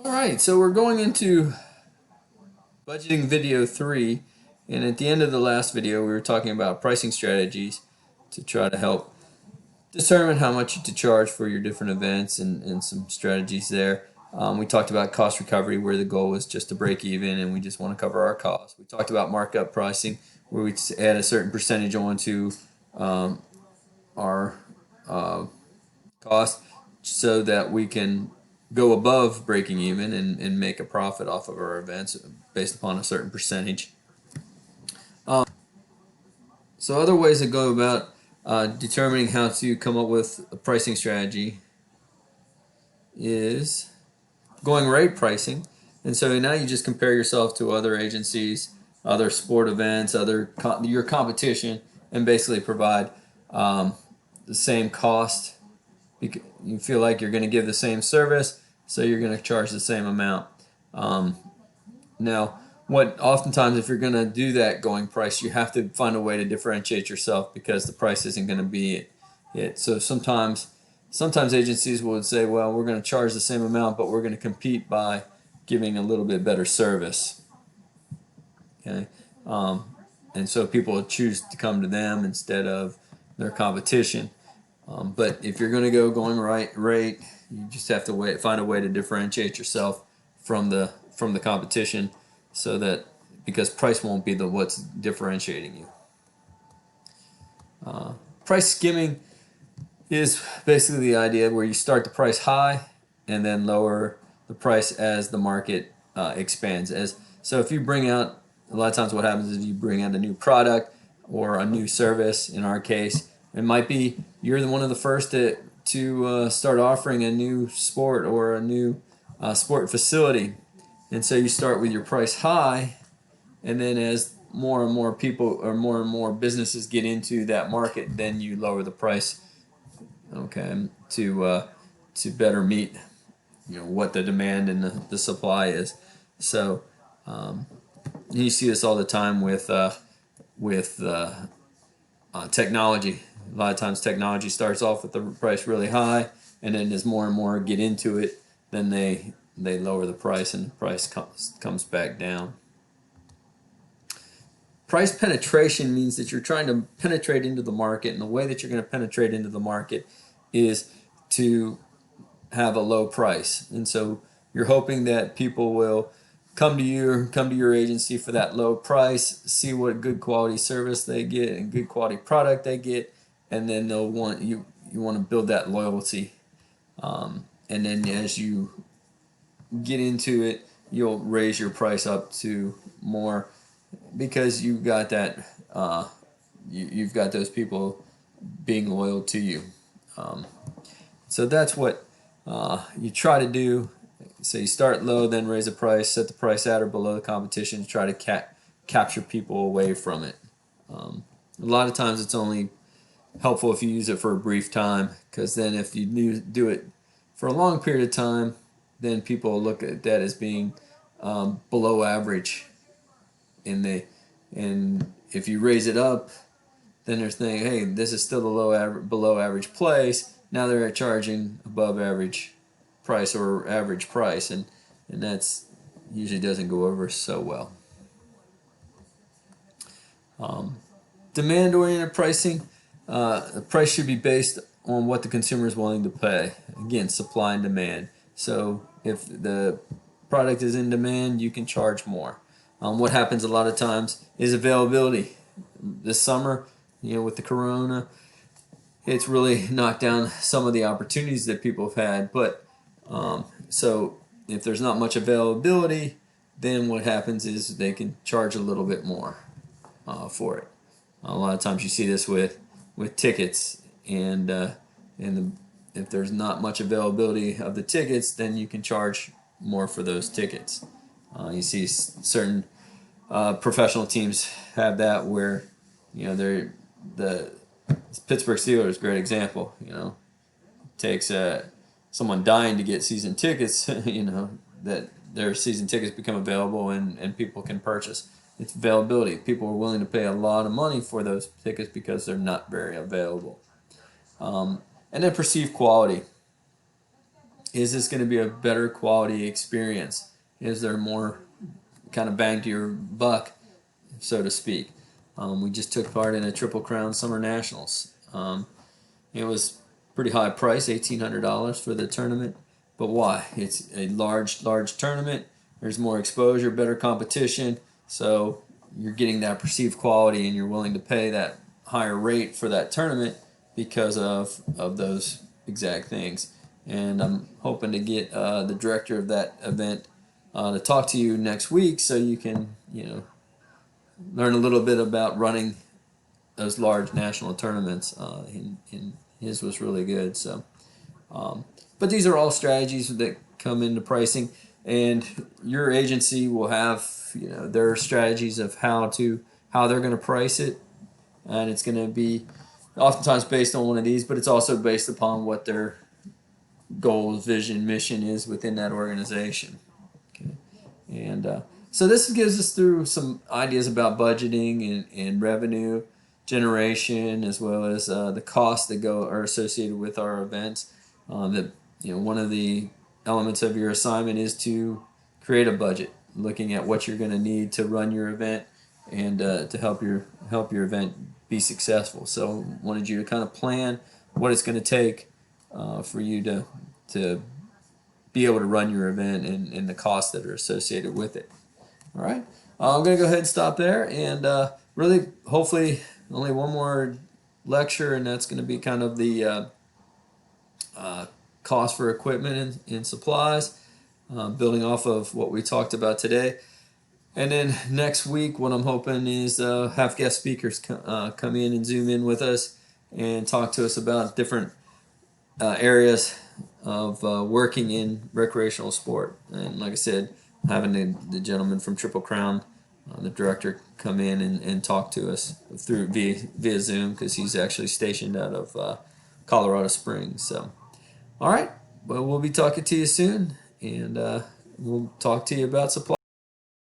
Alright, so we're going into budgeting video 3, and at the end of the last video we were talking about pricing strategies to try to help determine how much to charge for your different events and some strategies there. We talked about cost recovery where the goal was just to break even and we just want to cover our costs. We talked about markup pricing where we add a certain percentage onto our cost so that we can go above breaking even and make a profit off of our events based upon a certain percentage. So other ways to go about determining how to come up with a pricing strategy is going rate pricing. And so now you just compare yourself to other agencies, other sport events, your competition, and basically provide the same cost. You feel like you're going to give the same service, so you're going to charge the same amount. Now, what oftentimes if you're going to do that going price, you have to find a way to differentiate yourself because the price isn't going to be it. So sometimes agencies would say, well, we're going to charge the same amount, but we're going to compete by giving a little bit better service. Okay, and so people will choose to come to them instead of their competition. But if you're going to go going rate, you just have to find a way to differentiate yourself from the competition, so that because price won't be what's differentiating you. Price skimming is basically the idea where you start the price high and then lower the price as the market expands. So if you bring out, a lot of times what happens is you bring out a new product or a new service. In our case, it might be you're one of the first to start offering a new sport or a new sport facility. And so you start with your price high, and then as more and more people or more and more businesses get into that market, then you lower the price, okay, to better meet what the demand and the supply is. So you see this all the time with technology. A lot of times technology starts off with the price really high, and then as more and more get into it, then they lower the price and the price comes back down. Price penetration means that you're trying to penetrate into the market, and the way that you're going to penetrate into the market is to have a low price. And so you're hoping that people will come to your agency for that low price, see what good quality service they get and good quality product they get, and then they'll want you want to build that loyalty. And then as you get into it, you'll raise your price up to more because you've got that you've got those people being loyal to you. So that's what you try to do. So you start low, then raise the price, set the price at or below the competition to try to capture people away from it. A lot of times it's only helpful if you use it for a brief time, because then if you do it for a long period of time, then people look at that as being below average. And if you raise it up, then they're thinking, hey, this is still a below average place. Now they're charging above average price or average price, and that's usually doesn't go over so well. Demand-oriented pricing. The price should be based on what the consumer is willing to pay. Again, supply and demand. So if the product is in demand, you can charge more. What happens a lot of times is availability. This summer, with the corona, it's really knocked down some of the opportunities that people have had. But so if there's not much availability, then what happens is they can charge a little bit more for it. A lot of times you see this with tickets, and if there's not much availability of the tickets, then you can charge more for those tickets. You see certain professional teams have that where they're the Pittsburgh Steelers, great example. Takes someone dying to get season tickets. That their season tickets become available and people can purchase. It's availability. People are willing to pay a lot of money for those tickets because they're not very available. And then perceived quality. is this going to be a better quality experience? Is there more kind of bang to your buck, so to speak? We just took part in a Triple Crown Summer Nationals. It was pretty high price, $1,800 for the tournament. But why? It's a large tournament. There's more exposure, better competition. So you're getting that perceived quality, and you're willing to pay that higher rate for that tournament because of those exact things. And I'm hoping to get the director of that event to talk to you next week, so you can learn a little bit about running those large national tournaments. And his was really good. So, but these are all strategies that come into pricing, and your agency will have their strategies of how they're going to price it, and it's going to be oftentimes based on one of these, but it's also based upon what their goals, vision, mission is within that organization. Okay. And so this gives us through some ideas about budgeting and revenue generation, as well as the costs that are associated with our events. That one of the elements of your assignment is to create a budget, looking at what you're going to need to run your event and to help your event be successful. So wanted you to kind of plan what it's going to take for you to be able to run your event and the costs that are associated with it. All right, I'm going to go ahead and stop there, and really hopefully only one more lecture, and that's going to be kind of the cost for equipment and supplies, building off of what we talked about today. And then next week, what I'm hoping is have guest speakers come in and Zoom in with us and talk to us about different areas of working in recreational sport. And like I said, having the gentleman from Triple Crown, the director, come in and talk to us via Zoom, because he's actually stationed out of Colorado Springs. So, all right, well, we'll be talking to you soon, and we'll talk to you about supply.